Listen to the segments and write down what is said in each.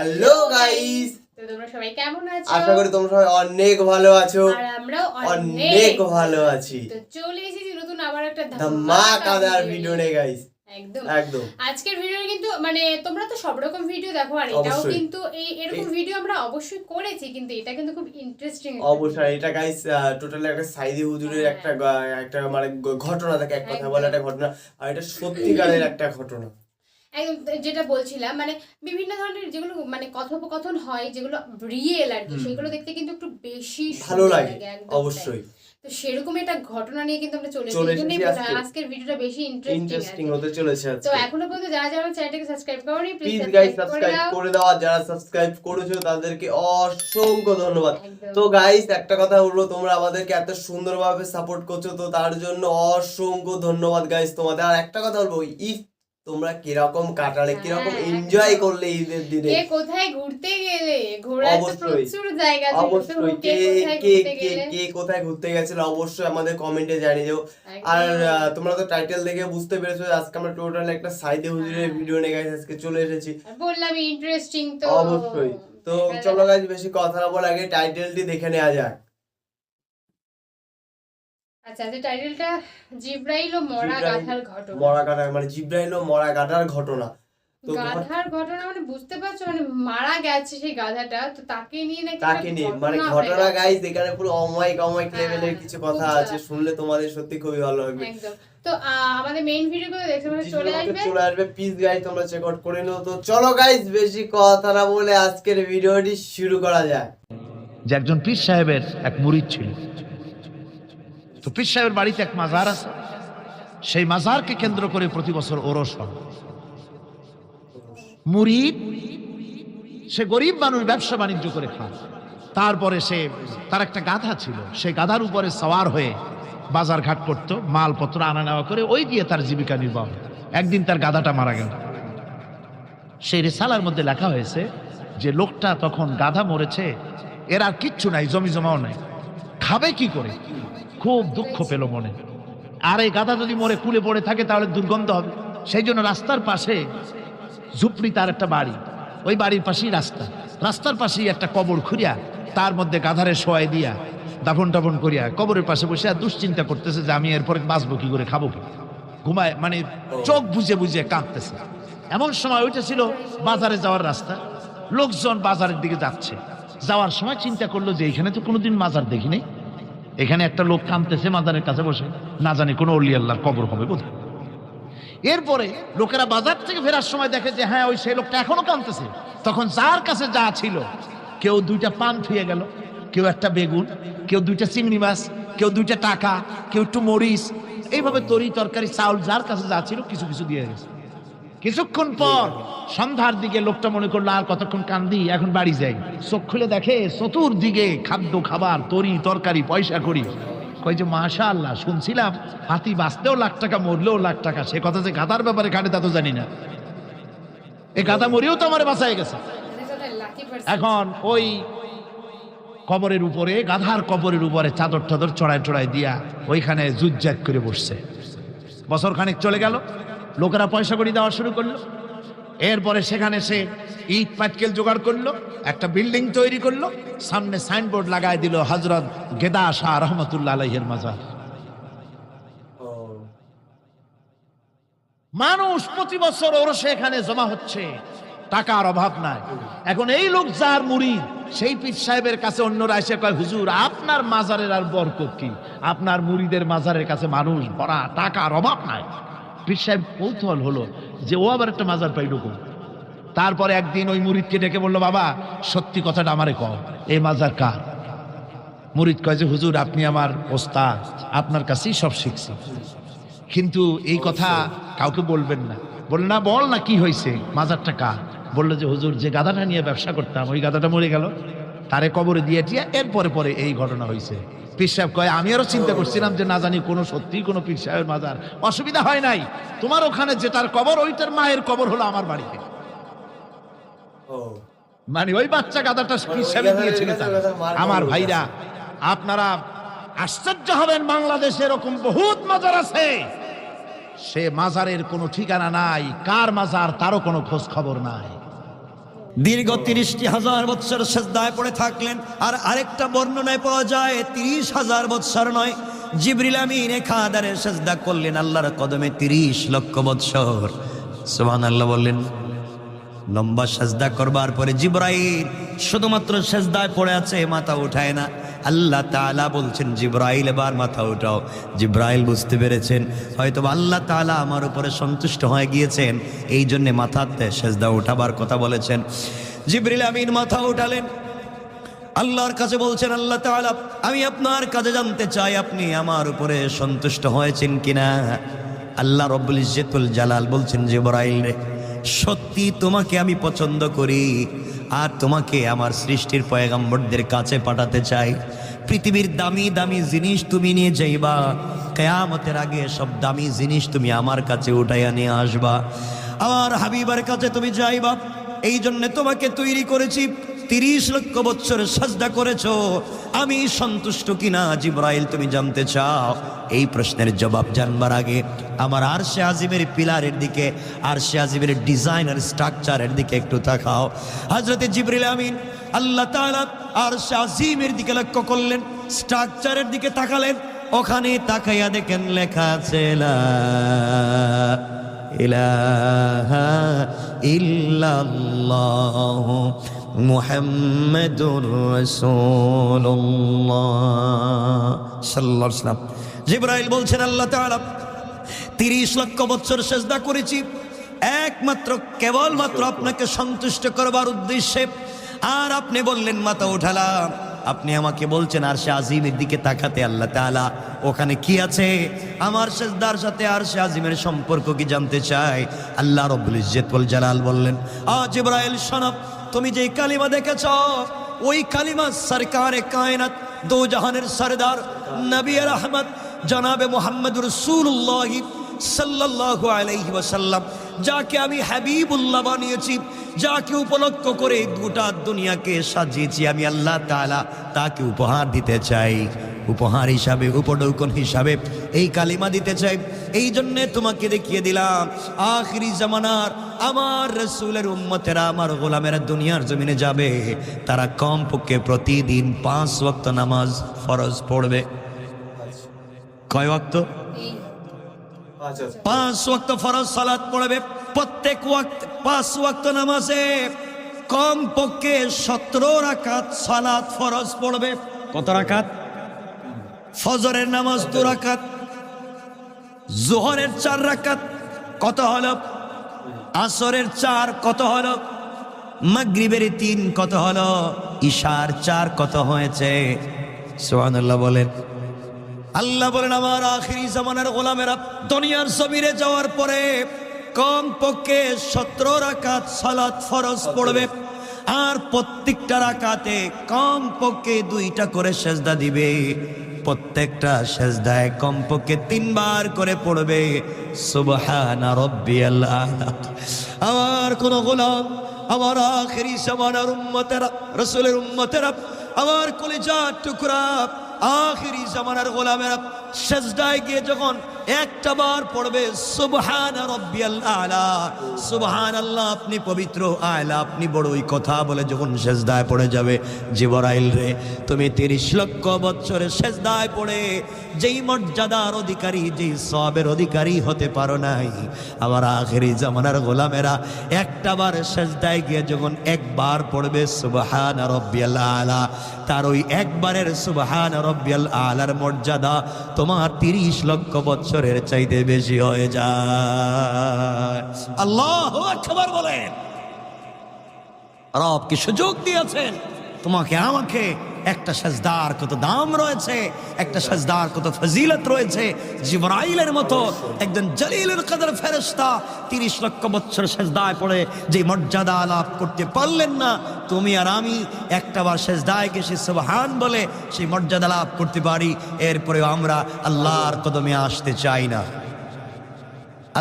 Hello guys, তো তোমরা সবাই কেমন আছো? আশা করি তোমরা সবাই অনেক ভালো আছো। আর আমরাও অনেক ভালো আছি। তো চলে এসেছি নতুন আবার একটা ধামাকাদার ভিডিও নিয়ে গাইস। একদম একদম আজকের ভিডিও কিন্তু মানে তোমরা তো সব রকম ভিডিও দেখো, আর এটাও কিন্তু এরকম ভিডিও আমরা অবশ্যই করেছি, কিন্তু এটা কিন্তু খুব ইন্টারেস্টিং। অবশ্যই এটা গাইস টোটালি একটা সাইদি হুজুরের একটা মানে ঘটনা থাকে, এক কথা বলে একটা ঘটনা, আর এটা সত্যিকারের একটা ঘটনা। একদম যেটা বলছিলাম, মানে বিভিন্ন ধরনের যেগুলো মানে কথোপকথন হয় যেগুলো রিয়েল আর কি, সেগুলো দেখতে কিন্তু একটু বেশি ভালো লাগে। অবশ্যই তো সেরকম একটা ঘটনা নিয়ে কিন্তু আমরা চলে এসেছি। আজকের ভিডিওটা বেশি ইন্টারেস্টিং হতে চলেছে। তো এখনো পর্যন্ত যারা যারা চ্যানেলটাকে সাবস্ক্রাইব করোনি প্লিজ গাইস সাবস্ক্রাইব করে দাও, আর যারা সাবস্ক্রাইব করেছো তাদেরকে অসংখ্য ধন্যবাদ। তো গাইস একটা কথা বলবো, তোমরা আমাদেরকে এত সুন্দরভাবে সাপোর্ট করছো, তো তার জন্য অসংখ্য ধন্যবাদ গাইস তোমাদের। আর একটা কথা বলবো, ইফ তোমরা কিরকম কাটালে, কিরকম এনজয় করলে ঈদের দিনে, কে কোথায় ঘুরতে গেলে, ঘোরার তো প্রচুর জায়গা আছে, অবশ্যই কে কোথায় ঘুরতে গেছিল অবশ্যই আমাদের কমেন্টে জানিয়ে দাও। আর তোমরা তো টাইটেল দেখে বুঝতে পেরেছো আজকে আমরা টোটাল একটা সাইদে হুজুরের ভিডিও নিয়ে গাইস আজকে চলে এসেছি। বললাম ইন্টারেস্টিং তো অবশ্যই। তো চলো গাইস বেশি কথা না বলে আগে টাইটেলটি দেখে নেওয়া যাক। আচ্ছা, যে টাইটেলটা জিব্রাইল ও মরা গাধার ঘটনা। মরা গাধা মানে জিব্রাইল ও মরা গাধার ঘটনা। তো গাধার ঘটনা মানে বুঝতে পারছো, মানে মারা গেছে সেই গাধাটা, তো তাকে নিয়ে নাকি মানে ঘটনা গাইস এখানে পুরো অমাইক লেভেলের কিছু কথা আছে, শুনলে তোমাদের সত্যি খুবই ভালো লাগবে। একদম। তো আমাদের মেইন ভিডিওগুলো দেখতে চলে আসবে প্লিজ গাইস তোমরা চেক আউট করে নাও। তো চলো গাইস বেশি কথা না বলে আজকের ভিডিওটি শুরু করা যাক। যে একজন পীর সাহেবের এক মুরিদ ছিল। তো পীর সাহেবের বাড়িতে এক মাজার আছে, সেই মাজারকে কেন্দ্র করে প্রতি বছর ওরস হয়। মুরিদ সে গরিব মানুষ, ব্যবসা বাণিজ্য করে খায়। তারপরে তার একটা গাধা ছিল, সেই গাধার উপরে সওয়ার হয়ে বাজার ঘাট করতো, মালপত্র আনা নেওয়া করে ওই দিয়ে তার জীবিকা নির্বাহ। একদিন তার গাধাটা মারা গেল। সেই রিসালার মধ্যে লেখা হয়েছে যে লোকটা তখন গাধা মরেছে, এর আর কিচ্ছু নাই, জমি জমাও নাই, খাবে কি করে, খুব দুঃখ পেল মনে। আর এই গাধা যদি মরে কুলে পড়ে থাকে তাহলে দুর্গন্ধ হবে। সেই জন্য রাস্তার পাশে ঝুপড়ি, তার একটা বাড়ি, ওই বাড়ির পাশেই রাস্তার পাশেই একটা কবর খুঁড়িয়া তার মধ্যে গাধারে শোয়াই দিয়া দাফন টাফন করিয়া কবরের পাশে বসে আর দুশ্চিন্তা করতেছে যে আমি এরপরে বাঁচবো কি করে, খাবো কি, ঘুমায় মানে চোখ বুঝে বুঝে কাঁদতেছে। এমন সময় ওইটা ছিল বাজারে যাওয়ার রাস্তা, লোকজন বাজারের দিকে যাচ্ছে। যাওয়ার সময় চিন্তা করলো যে এখানে তো কোনোদিন মাজার দেখি নাই, এখানে একটা লোক কাঁদতেছে মাজারের কাছে বসে, না জানি কোনো অলি আল্লাহর কবর হবে বোধহয়। এরপরে লোকেরা বাজার থেকে ফেরার সময় দেখে যে হ্যাঁ ওই সেই লোকটা এখনো কাঁদতেছে। তখন যার কাছে যা ছিল, কেউ 2টা পান থুয়ে গেল, কেউ একটা বেগুন, কেউ 2টা চিংড়ি মাছ, কেউ 2টা টাকা, কেউ একটু মরিচ, এইভাবে তরি তরকারি চাউল যার কাছে যা ছিল কিছু কিছু দিয়ে গেছে। কিছুক্ষণ পর সন্ধ্যার দিকে লোকটা মনে করলো আর কতক্ষণ কান্দি, এখন বাড়ি যাই। চোখ খুলে দেখে চতুর্দিকে খাদ্য খাবার, তরি তরকারি, পয়সা করি। কই যে মাশাআল্লাহ, শুনছিলাম হাতি বাঁচতেও লাখ টাকা, মরলেও লাখ টাকা, সে কথা যে গাধার ব্যাপারে কাটে তা তো জানি না। এই গাধা মরিও তো আমার বাঁচায় গেছে। এখন ওই কবরের উপরে, গাধার কবরের উপরে চাদর টাদর চড়ায় চড়ায় দিয়া ওইখানে জুজ্জাত করে বসছে। বছর খানিক চলে গেল, লোকেরা পয়সা করি দেওয়া শুরু করলো। এরপরে সেখানে সে ইট পাটকেল জোগাড় করলো, একটা বিল্ডিং তৈরি করলো, সামনে সাইনবোর্ড লাগাই দিল হযরত গেদা শাহ রহমতুল্লাহ আলাইহির মাজার। মানুষ প্রতি বছর ওরসে এখানে জমা হচ্ছে, টাকার অভাব নাই। এখন এই লোক যার মুরিদ, সেই পীর সাহেবের কাছে অন্যরা এসে কয় হুজুর আপনার মাজারের আর বরকত কি, আপনার মুরিদের মাজারের কাছে মানুষ ভরা, টাকার অভাব নাই। পীর সাহেব কৌতূহল হলো যে ও আবার একটা মাজার পাইল কোন। তারপরে একদিন ওই মুরিদকে ডেকে বললো, বাবা সত্যি কথাটা আমারে কও, এই মাজার কার? মুরিদ কয় যে হুজুর আপনি আমার ওস্তাদ, আপনার কাছেই সব শিখছি, কিন্তু এই কথা কাউকে বলবেন না। বলল না, বল না কি হয়েছে, মাজারটা কার? বললো যে হুজুর যে গাধাটা নিয়ে ব্যবসা করতাম ওই গাধাটা মরে গেল, তারে কবরে দিয়ে টিয়া এরপরে পরে এই ঘটনা হয়েছে। পীর সাহেব কয় আমি আরো চিন্তা করছিলাম যে না জানি কোনো সত্যি কোনো পীর সাহেবের মাজার, অসুবিধা হয় নাই, তোমার ওখানে যেটার কবর ওইটার মায়ের কবর হলো আমার বাড়িতে। মানে ওই বাচ্চা গাধাটা পীর সাহেব দিয়েছিল। আমার ভাইরা আপনারা আশ্চর্য হবেন, বাংলাদেশে এরকম বহুত মাজার আছে, সে মাজারের কোনো ঠিকানা নাই, কার মাজার তারও কোনো খোঁজ খবর নাই। দীর্ঘ 30,000 বৎসর সেজদায় পড়ে থাকলেন। আর আরেকটা বর্ণনায় পাওয়া যায় 30,000 বৎসর নয়, জিবরিল আমিন একাধারে সেজদা করলেন আল্লাহর কদমে 30 লক্ষ বৎসর। সুবহানাল্লাহ বললেন। লম্বা সেজদা করবার পরে জিবরাইল শুধুমাত্র সেজদায় পড়ে আছে, মাথা উঠায় না। আল্লাহ তাআলা বলছেন জিবরাইল এবার মাথা উঠাও। জিবরাইল বুঝতে পেরেছেন হয়তো আল্লাহ তাআলা আমার উপরে সন্তুষ্ট হয়ে গিয়েছেন, এই জন্য মাথাতে সেজদা উঠাবার কথা বলেছেন। জিবরিল আমিন মাথা উঠালেন, আল্লাহর কাছে বলছেন আল্লাহ তাআলা আমি আপনার কাছে জানতে চাই আপনি আমার উপরে সন্তুষ্ট হয়েছেন কিনা। আল্লাহ রব্বুল ইজ্জতুল জালাল বলছেন জিবরাইল রে, সত্যি তোমাকে আমি পছন্দ করি আর তোমাকে আমার সৃষ্টির পয়গম্বরদের কাছে পাঠাতে চাই। পৃথিবীর দামি দামি জিনিস তুমি নিয়ে যাইবা, কিয়ামতের আগে সব দামি জিনিস তুমি আমার কাছে উঠাইয়া নিয়ে আসবা, আমার হাবিবের কাছে তুমি যাইবা। এই জন্য তোমাকে তৈরি করেছি। 30 লক্ষ বৎসর সাজদা করেছো, আমি সন্তুষ্ট কিনা জিবরাইল তুমি জানতে চাও। এই প্রশ্নের জবাব জানবার আগে আমার আরশে আজিমের পিলারের দিকে, আরশে আজিমের ডিজাইনার স্ট্রাকচারের দিকে একটু তাকাও। হযরতে জিবরিল আমিন আল্লাহ তাআলা আরশে আজিমের দিকে লক্ষ্য করলেন, স্ট্রাকচারের দিকে তাকালেন। ওখানে তাকাইয়া দেখেন লেখা আছে লা ইলাহা ইল্লাল্লাহ মুহাম্মাদুর রাসূলুল্লাহ সাল্লাল্লাহু আলাইহি ওয়াসাল্লাম। জিবরাইল বলছেন আল্লাহ তাআলা 30 লক্ষ বছর সেজদা করেছি একমাত্র কেবলমাত্র আপনাকে সন্তুষ্ট করবার উদ্দেশ্যে। আর আপনি বললেন মাথা উঠালাম, আপনি আমাকে বলছেন আরশে আজিমের দিকে তাকাতে। আল্লাহ তাআলা ওখানে কি আছে? আমার সেজদার সাথে আরশে আজিমের সম্পর্ক কি জানতে চাই। আল্লাহ রব্বুল ইজ্জত ওয়াল জালাল বললেন জিবরাইল শোনো, তুমি যে কালিমা দেখেছ ওই কালিমা সরকারে কায়নাত দো জাহানের সরদার নবী রহমত জনাবে মুহাম্মদুর রাসূলুল্লাহ সাল্লাল্লাহু আলাইহি ওয়াসাল্লাম, যাকে আমি হাবিবুল্লাহ বানিয়েছি, যাকে উপলক্ষ করে গোটা দুনিয়াকে সাজিয়েছি, আমি আল্লাহ তাআলা তাকে উপহার দিতে চাই। উপহার হিসাবে, উপঢৌকন হিসাবে এই কালিমা দিতে চাই। এই জন্য তোমাকে দেখিয়ে দিলাম আখিরি জামানার আমার রাসূলের উম্মতেরা, আমার গোলামেরা দুনিয়ার জমিনে যাবে, তারা কমপক্ষে প্রতিদিন 5 ওয়াক্ত নামাজ ফরজ পড়বে। কয় ওয়াক্ত? 5 ওয়াক্ত ফরজ সালাত পড়বে। প্রত্যেক ওয়াক্ত 5 ওয়াক্ত নামাজে কমপক্ষে 17 রাকাত সালাত ফরজ পড়বে। কত রাকাত? ফজরের নামাজ 2 রাকাত, যোহরের 4 রাকাত, কত হলো? আসরের 4, কত হলো? মাগরিবের 3, কত হলো? ইশার 4, কত হয়েছে? সুবহানাল্লাহ বলেন। আল্লাহ বলেন আমার আখিরি জামানার গোলামেরা দুনিয়ার জমিনে যাওয়ার পরে কমপক্ষে 17 রাকাত সালাত ফরজ পড়বে। আর প্রত্যেকটা রাকাতে কমপক্ষে 2টা করে সেজদা দিবে। প্রত্যেকটা সেজদায় কমপক্ষে 3 বার করে পড়বে সুবহানা রাব্বিয়াল আলা। আমার কোন গোলাম, আমার আখিরি জামানার উম্মতেরা, রাসূলের উম্মতেরা, আমার কলিজার টুকরা আখিরি জামানার গোলামেরা সেজদায় গিয়ে যখন একটা বার পড়বে সুবহানা রাব্বিয়াল আলা, সুবহানাল্লাহ আপনি পবিত্র, আলা আপনি বড়ই কথা বলে যখন সেজদায় পড়ে যাবে, জিবরাইল রে তুমি 30 লক্ষ বছরের সেজদায় পড়ে যেই মর্যাদার অধিকারী, যেই সওয়াবের অধিকারী হতে পারো নাই, আমার আখিরি জামানার গোলামেরা একটা বার সেজদায় গিয়ে যখন একবার পড়বে সুবহানা রাব্বিয়াল আলা, তার ওই একবারের সুবহানা রাব্বিয়াল আলার মর্যাদা তোমার 30 লক্ষ বছরের চাইতে বেশি হয়ে যায়। আল্লাহু আকবার বলেন। রব কি সুযোগ দিয়েছেন তোমাকে আমাকে। একটা সেজদার কত দাম রয়েছে, একটা সেজদার কত ফজিলত রয়েছে। জিবরাইলের মতো একজন জলিলুল কদর ফেরেশতা 30 লক্ষ বছর সেজদায় পড়ে যে মর্যাদা লাভ করতে পারলেন না, তুমি আর আমি একটাবার সেজদায় গেছি সুবহান বলে সেই মর্যাদা লাভ করতে পারি। এরপরেও আমরা আল্লাহর কদমে আসতে চাই না,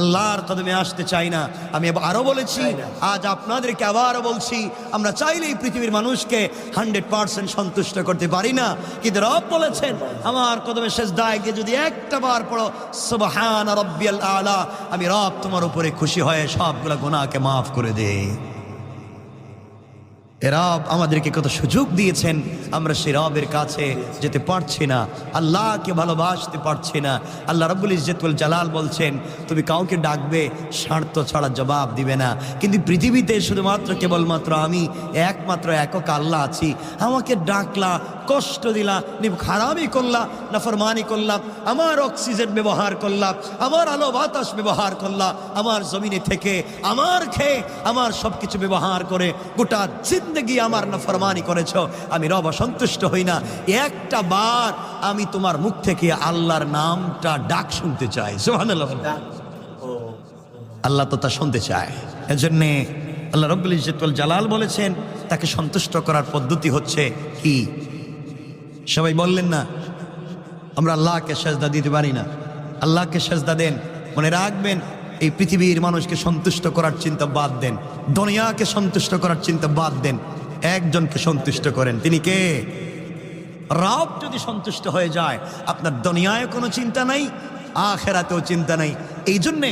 আল্লাহর কদমে আসতে চাই না। আমি আরো বলেছি, আজ আপনাদেরকে আবারও বলছি, আমরা চাইলেই পৃথিবীর মানুষকে 100% সন্তুষ্ট করতে পারি না, কিন্তু রব বলেছেন আমার কদমে সেজদায় গিয়ে যদি একটা বার পড়ো সুবহানা রাব্বিয়াল আলা, আমি রব তোমার উপরে খুশি হয়ে সবগুলো গুনাহকে মাফ করে দেই। রব আমাদেরকে কত সুযোগ দিয়েছেন, আমরা সেই রবের কাছে যেতে পারছি না, আল্লাহকে ভালোবাসতে পারছি না। আল্লাহ রাব্বুল ইজ্জতুল জালাল বলছেন, তুমি কাউকে ডাকবে, স্বার্থ ছাড়া জবাব দিবে না। কিন্তু পৃথিবীতে শুধুমাত্র কেবলমাত্র আমি একমাত্র একক আল্লাহ আছি। আমাকে ডাকলা, কষ্ট দিলা, খারাপই করলাম, নাফরমানি করলাম, আমার অক্সিজেন ব্যবহার করলাম, আমার আলো বাতাস ব্যবহার করলাম, আমার জমিনে থেকে আমার খেয়ে আমার সব কিছু ব্যবহার করে গোটা জিন্দগি আমার নাফরমানি করেছ। আমি রব সন্তুষ্ট হই না। একটা বার আমি তোমার মুখ থেকে আল্লাহর নামটা ডাক শুনতে চাই। সুবহানাল্লাহ। আল্লাহ তো তা শুনতে চায়। এজন্য আল্লাহ রাব্বুল ইজ্জতুল জালাল বলেছেন, তাকে সন্তুষ্ট করার পদ্ধতি হচ্ছে কি? সবাই বললেন না, আমরা আল্লাহকে সেজদা দিতে পারি না। আল্লাহকে সেজদা দেন। মনে রাখবেন, এই পৃথিবীর মানুষকে সন্তুষ্ট করার চিন্তা বাদ দেন, দুনিয়াকে সন্তুষ্ট করার চিন্তা বাদ দেন, একজনকে সন্তুষ্ট করেন। তিনি কে? রব যদি সন্তুষ্ট হয়ে যায়, আপনার দুনিয়ায় কোনো চিন্তা নাই, আখিরাতেও চিন্তা নাই। এই জন্যে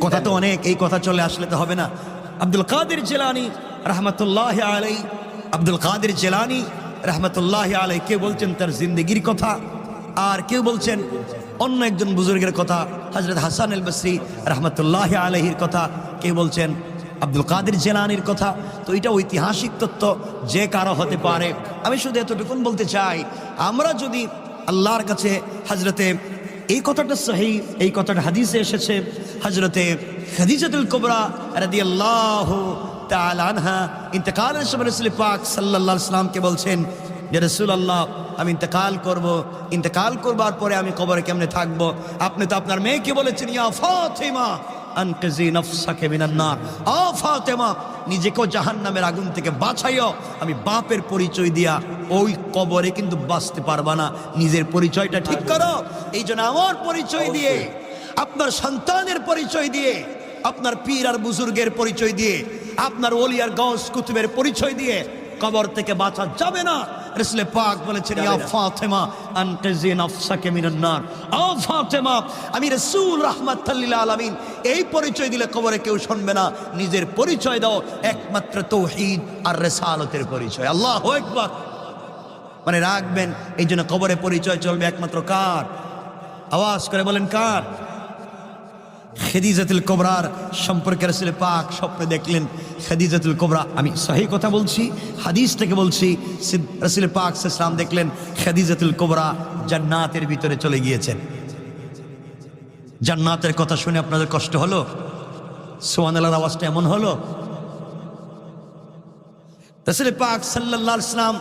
কথা তো অনেক, এই কথা চলে আসলে তো হবে না। আব্দুল কাদের জিলানী রহমতুল্লাহ আলাই, আব্দুল কাদের জিলানী রহমতুল্লাহ আলাই কেউ বলছেন তার জিন্দগির কথা, আর কেউ বলছেন অন্য একজন বুজুর্গের কথা, হযরত হাসান আল বসরি রহমতুল্লাহ আলাইহির কথা, কেউ বলছেন আব্দুল কাদের জিলানীর কথা। তো এটা ঐতিহাসিক তথ্য, যে কারো হতে পারে। আমি শুধু এতটুকুন বলতে চাই, আমরা যদি আল্লাহর কাছে হযরতে, এই কথাটা সহিহ, এই কথাটা হাদিসে এসেছে, হযরতে খাদিজাতুল কুবরা রাদিয়াল্লাহু তাআলা আনহা ইন্তেকালের সময় রাসূল পাক সাল্লাল্লাহু আলাইহি ওয়াসাল্লামকে বলছেন, যে রাসূলুল্লাহ, আমি ইন্তেকাল করবার পরে আমি কবরে কেমনে থাকবো? আপনি তো আপনার মেয়েকে বলেছেন, ইয়া ফাতিমা আনকিজি নাফসাকা মিনান নার, ও ফাতিমা, নিজেকে জাহান্নামের আগুন থেকে বাঁচাইও। আমি বাপের পরিচয় দিয়া ওই কবরে কিন্তু বাঁচতে পারবা না, নিজের পরিচয়টা ঠিক করো। এই জন্য আমার পরিচয় দিয়ে, আপনার সন্তানের পরিচয় দিয়ে, আপনার পীর আর বুজুর্গের পরিচয় দিয়ে, আপনার ওলি আর গাউস কুতুবের পরিচয় দিয়ে কবর থেকে বাঁচা যাবে না। রাসূল পাক বলেছেন, ইয়া ফাতিমা আনকিজি নাফসাকা মিনান নার, ও ফাতিমা, আমি রাসূল রাহমাতুল লিল আলামিন, এই পরিচয় দিলে কবরে কেউ শুনবে না। নিজের পরিচয় দাও, একমাত্র তাওহীদ আর রিসালাতের পরিচয়। আল্লাহু আকবার। মানে রাখবেন, এই জন্য কবরে পরিচয় চলবে একমাত্র কার? আওয়াজ করে বলেন, কার? খাদিজাতুল কুবরার সম্পর্কে রাসূল পাক স্বপ্নে দেখলেন। খাদিজাতুল কুবরা, আমি সহিহ কথা বলছি, হাদিস থেকে বলছি, রাসূল পাক সাল্লাল্লাহু আলাইহি ওয়াসাল্লাম দেখলেন খাদিজাতুল কুবরা জান্নাতের ভিতরে চলে গিয়েছেন। জান্নাতের কথা শুনে আপনাদের কষ্ট হলো? সুবহানাল্লাহর আওয়াজটা এমন হলো? রাসূল পাক সাল্লাল্লাহু আলাইহি ওয়াসাল্লাম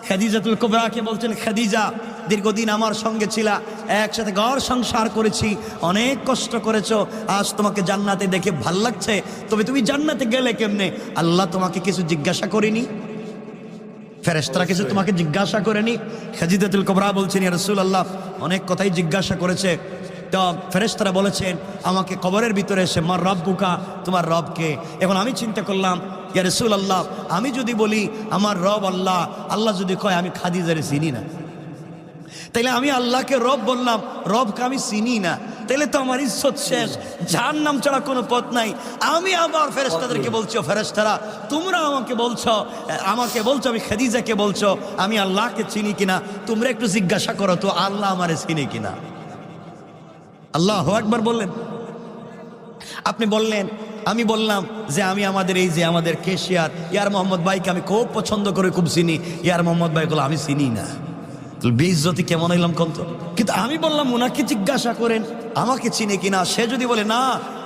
খাদিজাতুল কুবরাকে বলছেন, খাদিজা, দীর্ঘদিন আমার সঙ্গে ছিলা, একসাথে ঘর সংসার করেছি, অনেক কষ্ট করেছো, আজ তোমাকে জান্নাতে দেখে ভাল লাগছে, তবে তুমি জান্নাতে গেলে কেমনে? আল্লাহ তোমাকে কিছু জিজ্ঞাসা করেনি? ফেরেশতারা কিছু তোমাকে জিজ্ঞাসা করেনি? খাদিজাতুল কুবরা বলছেন, ইয়া রাসূলুল্লাহ, অনেক কথাই জিজ্ঞাসা করেছে। তো ফেরেশতারা বলেছেন আমাকে কবরের ভিতরে এসে, মার রাব্বুকা, তোমার রবকে। এখন আমি চিন্তা করলাম, ইয়া রাসূলুল্লাহ, আমি যদি বলি আমার রব আল্লাহ, আল্লাহ যদি কয় আমি খাদিজারে চিনি না, তাইলে আমি আল্লাহকে রব বললাম, রবকে আমি চিনি না, তাইলে তো আমার ইজ্জত শেষ, জাহান্নাম ছাড়া কোনো পথ নাই। আমি আবার ফেরেশতাদেরকে বলছি, ফেরেশতারা, তোমরা আমাকে বলছো আমি খাদিজাকে বলছো আমি আল্লাহকে চিনি কিনা, তোমরা একটু জিজ্ঞাসা করো তো আল্লাহ আমারে চিনি কিনা। আল্লাহু আকবার বললেন। আপনি বললেন, আমি বললাম যে আমি আমাদের কেশিয়ার ইয়ার মোহাম্মদ ভাইকে আমি খুব পছন্দ করে, খুব চিনি, ইয়ার মোহাম্মদ ভাই গুলো আমি চিনি না। বেইজ্জতি কেমন হইলাম কোন? কিন্তু আমি বললাম ওনাকে জিজ্ঞাসা করেন আমাকে চিনে কিনা। সে যদি বলে না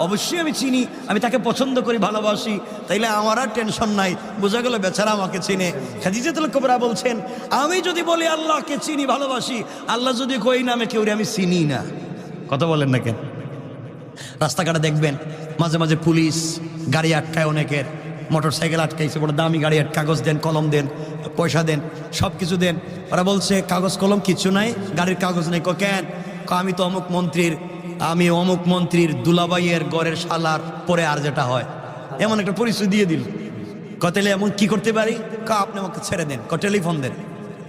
অবশ্যই আমি চিনি, আমি তাকে পছন্দ করি, ভালোবাসি, তাইলে আমার আর টেনশন নাই, বোঝা গেল বেচারা আমাকে চিনে। খাদিজাতুল কুবরা বলছেন, আমি যদি বলি আল্লাহকে চিনি, ভালোবাসি, আল্লাহ যদি কই নামে কেউ আমি চিনি না। কথা বলেন না কেন? রাস্তাঘাটে দেখবেন মাঝে মাঝে পুলিশ গাড়ি আটকায়, অনেকের মোটর সাইকেল আটকাইছে, বড় দামি গাড়ি, কাগজ দেন, কলম দেন, পয়সা দেন, সব কিছু দেন। ওরা বলছে কাগজ কলম কিছু নাই, গাড়ির কাগজ নেই। কেন? আমি তো অমুক মন্ত্রীর দুলাভাইয়ের গড়ের শালার পরে আর যেটা হয়, এমন একটা পরিচয় দিয়ে দিল। কতেলে এমন কি করতে পারি? আপনি আমাকে ছেড়ে দেন, টেলিফোন দেন।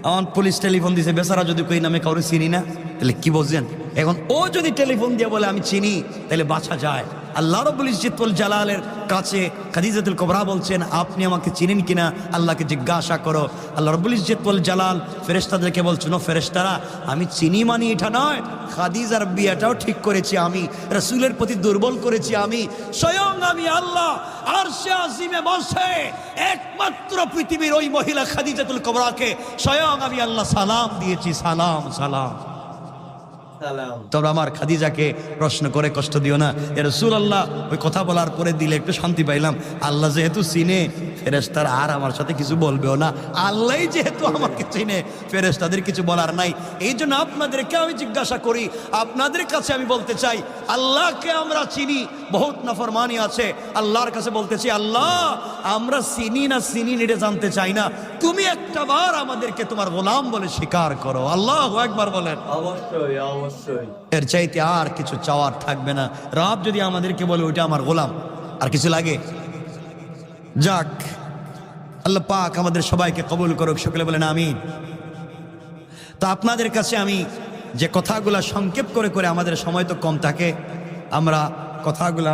আমার পুলিশ টেলিফোন দিছে, বেচারা যদি কই নামে কাউরে চিনি না, তাহলে কি বলছেন? এখন ও যদি টেলিফোন দিয়ে বলে আমি চিনি, তাহলে বাঁচা যায়। আল্লাহ রাব্বুল ইজ্জত ওয়াল জালালের কাছে খাদিজাতুল কুবরা বলছেন, আপনি আমাকে চিনেন কিনা আল্লাহকে জিজ্ঞাসা করো। আল্লাহ রাব্বুল ইজ্জত ওয়াল জালাল ফেরেশতাদেরকে বলছেন, ও ফেরেশতারা, আমি চিনি মানি এটা নয়, খাদিজার বিয়েটাও ঠিক করেছি আমি, রাসূলের প্রতি দুর্বল করেছি আমি, স্বয়ং আমি আল্লাহ আরশে আজিমে বসে একমাত্র পৃথিবীর ওই মহিলা খাদিজাতুল কুবরাকে স্বয়ং আমি আল্লাহ সালাম দিয়েছি, সালাম সালাম। সালাম। তবে আমার খাদিজাকে প্রশ্ন করে কষ্ট দিও না এ রাসূলুল্লাহ। ওই কথা বলার পরে দিলে একটু শান্তি পাইলাম। আল্লাহ যেহেতু চিনে, ফেরেশতারা আর আমার সাথে কিছু বলবেও না। আল্লাহই যেহেতু আমাকে চিনে, ফেরেশতাদের কিছু বলার নাই। এই জন্য আপনাদেরকে আমি জিজ্ঞাসা করি, আপনাদের কাছে আমি বলতে চাই, আল্লাহকে আমরা চিনি, বহুত নাফরমানি আছে, আল্লাহর কাছে বলতেছি, আল্লাহ আমরা চিনি না চিনি এটা জানতে চাই না, তুমি একটা বার আমাদেরকে তোমার গোলাম বলে স্বীকার করো। আল্লাহু আকবার বলেন। অবশ্যই অবশ্যই। এর চাইতে আর কিছু চাওয়ার থাকবে না। রব যদি আমাদেরকে বলে ওইটা আমার গোলাম, আর কিছু লাগে? যাক, আল্লাহ পাক আমাদের সবাইকে কবুল করুক, সকলে বলেন আমিন। তো আপনাদের কাছে আমি যে কথাগুলা সংক্ষেপ করে করে, আমাদের সময় তো কম থাকে, আমরা কথাগুলা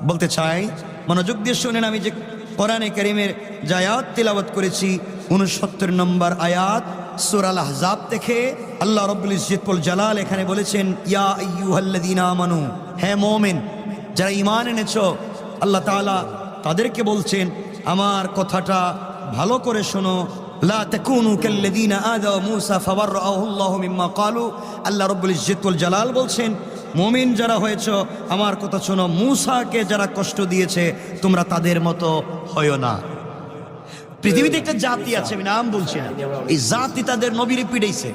বলতে চাই, মনোযোগ দিয়ে শুনেন। আমি যে কোরআনে কারীমের যে আয়াত তিলাওয়াত করেছি, 69 নম্বর আয়াত সূরা আল আহজাব থেকে, আল্লাহ রাব্বুল ইজ্জত ওয়াল জালাল এখানে বলেছেন, ইয়া আইয়ুহাল্লাযীনা আমানু, হে মুমিন যারা ঈমান এনেছো, আল্লাহ তাআলা তাদেরকে বলছেন, আমার কথাটা ভালো করে শোনো, লা তাকুনু কাল্লাযীনা আযাউ মূসা ফাবাররাহু আল্লাহু মিম্মা ক্বালু। আল্লাহ রাব্বুল ইজ্জত ওয়াল জালাল বলছেন, মুমিন যারা হয়েছো আমার কথা শোনো, মূসাকে যারা কষ্ট দিয়েছে তোমরা তাদের মতো হয়ো না। পৃথিবীতে একটা জাতি আছে, আমি নাম বলছি না, এই জাতি তাদের নবীরে পিড়াইছে,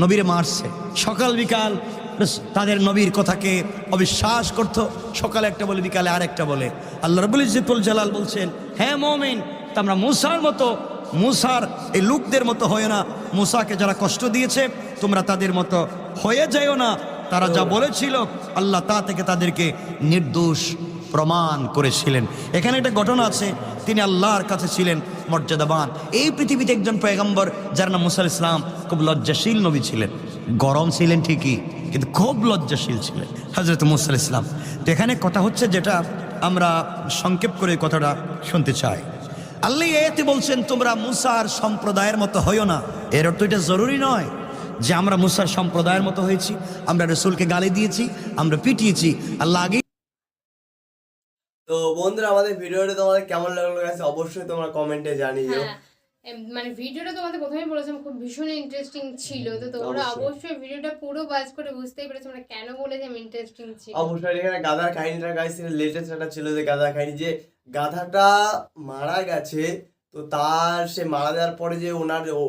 নবীরে মারছে, সকাল বিকাল তাদের নবীর কথাকে অবিশ্বাস করত, সকালে একটা বলে বিকালে আরেকটা বলে। আল্লাহ রাব্বুল ইজ্জত ওয়াল জালাল বলছেন, হ্যাঁ মুমিন, তোমরা মূসার মতো, মূসার এই লোকদের মতো হয় না, মূসাকে যারা কষ্ট দিয়েছে তোমরা তাদের মতো হয়ে যাও না। তারা যা বলেছিল আল্লাহ তা থেকে তাদেরকে নির্দোষ প্রমাণ করেছিলেন। এখানে একটা ঘটনা আছে, তিনি আল্লাহর কাছে ছিলেন মর্যাদাবান। এই পৃথিবীতে একজন পয়গম্বর যার নাম মুসা আলাইহিস সালাম, খুব লজ্জাশীল নবী ছিলেন, গরম ছিলেন ঠিকই, কিন্তু খুব লজ্জাশীল ছিলেন হযরত মুসা আলাইহিস সালাম। তো এখানে কথা হচ্ছে, যেটা আমরা সংক্ষেপ করে কথাটা শুনতে চাই, আল্লাহ এতে বলছেন তোমরা মুসার সম্প্রদায়ের মতো হইও না। এর অর্থ এটা জরুরি নয় যে আমরা মুসার সম্প্রদায়ের মতো হয়েছি, আমরা রাসূলকে গালি দিয়েছি, আমরা পিটিয়েছি। আল্লাহ আগে। তো বন্ধুরা, আমাদের ভিডিওটা তোমাদের কেমন লাগলো গাইস অবশ্যই তোমরা কমেন্টে জানিও। মানে ভিডিওটা তোমাদের প্রথমেই বলেছিলাম খুব ভীষণ ইন্টারেস্টিং ছিল, তো তোমরা অবশ্যই ভিডিওটা পুরো ওয়াচ করে বুঝতেই পেরেছো আমরা কেন বলেছিলাম ইন্টারেস্টিং ছিল। অবশ্যই এখানে গাধার কাহিনীটা গাইস লেটেস্ট একটা ছিল, যে গাধার কাহিনী, যে গাধাটা মারা গেছে, তো তার সে মারা যাওয়ার পরে যে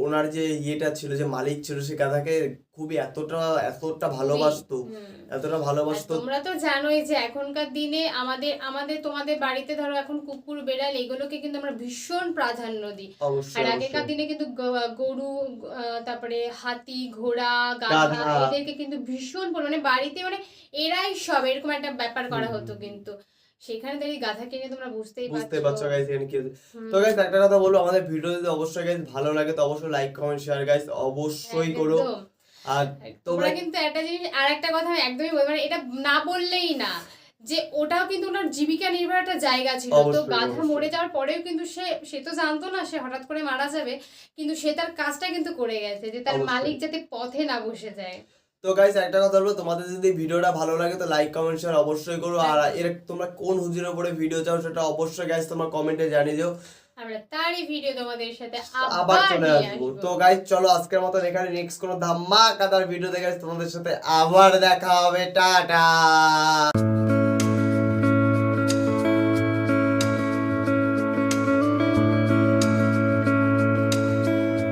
ওনার যে ইয়েটা ছিল, যে মালিক ছিল, সে গাধাকে খুবই এতটা ভালোবাসতো, এতটা ভালোবাসতো। তোমরা তো জানোই যে এখনকার দিনে আমাদের তোমাদের বাড়িতে ধরো এখন কুকুর বেড়াল এগুলোকে কিন্তু আমরা ভীষণ প্রাধান্য দিই। আর আগেকার দিনে কিন্তু গরু, তারপরে হাতি, ঘোড়া, গাধা এদেরকে কিন্তু ভীষণ পরিমাণে বাড়িতে, মানে এরাই সব, এরকম একটা ব্যাপার করা হতো। কিন্তু সেখানে দাঁড়িয়ে গাধাকে নিয়ে তোমরা বুঝতেই পারছো গাইস এখানে কি। তো গাইস একটা কথা বলবো, আমাদের ভিডিও যদি অবশ্যই গাইস ভালো লাগে তো অবশ্যই লাইক কমেন্ট শেয়ার গাইস অবশ্যই করো। আর তোমরা কিন্তু একটা জিনিস, আর একটা কথা আমি একদমই বলবো, মানে এটা না বললেই না, যে ওটাও কিন্তু ওনার জীবিকা নির্বাহ একটা জায়গা ছিল। তো গাধা মরে যাওয়ার পরেও কিন্তু সে তো জানতো না সে হঠাৎ করে মারা যাবে, কিন্তু সে তার কাজটা কিন্তু করে গেছে, যে তার মালিক যাতে পথে না বসে যায়। তো গাইস একটা কথা বলবো, তোমাদের যদি ভিডিওটা ভালো লাগে তো লাইক কমেন্ট শেয়ার অবশ্যই করো। আর এর তোমরা কোন হুজুরের উপরে ভিডিও চাও সেটা অবশ্যই গাইস তোমরা কমেন্টে জানিয়ে দিও, আমরা তারই ভিডিও তোমাদের সাথে আবার চলে আসবো। তো গাইস চলো আজকের মতো এখানে নেক্সট কোনো ধামাকাদার ভিডিও দেখে তোমাদের সাথে আবার দেখা হবে। টাটা।